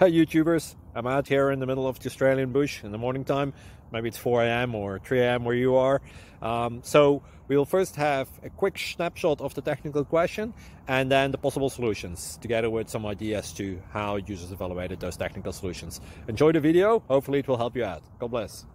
Hi YouTubers, I'm out here in the middle of the Australian bush in the morning time. Maybe it's 4 a.m. or 3 a.m. where you are. So we'll first have a quick snapshot of the technical question and then the possible solutions, together with some ideas to how users evaluated those technical solutions. Enjoy the video, hopefully it will help you out. God bless.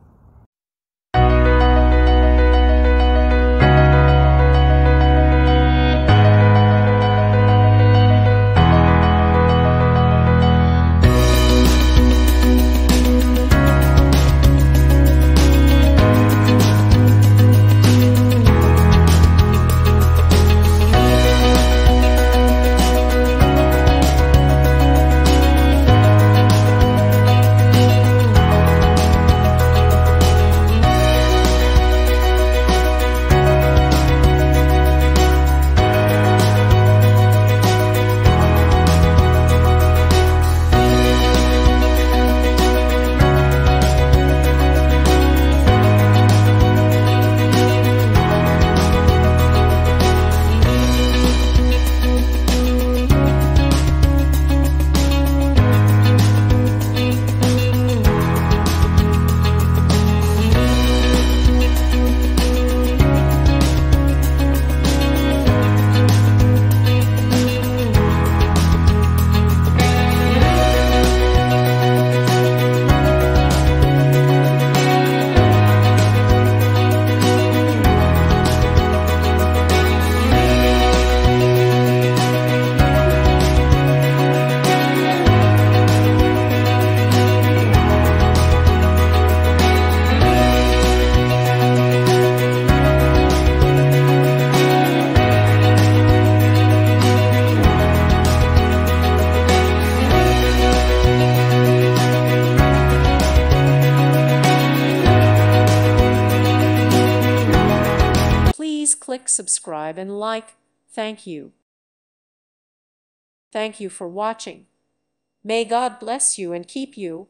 Please click subscribe and like. Thank you. Thank you for watching. May God bless you and keep you.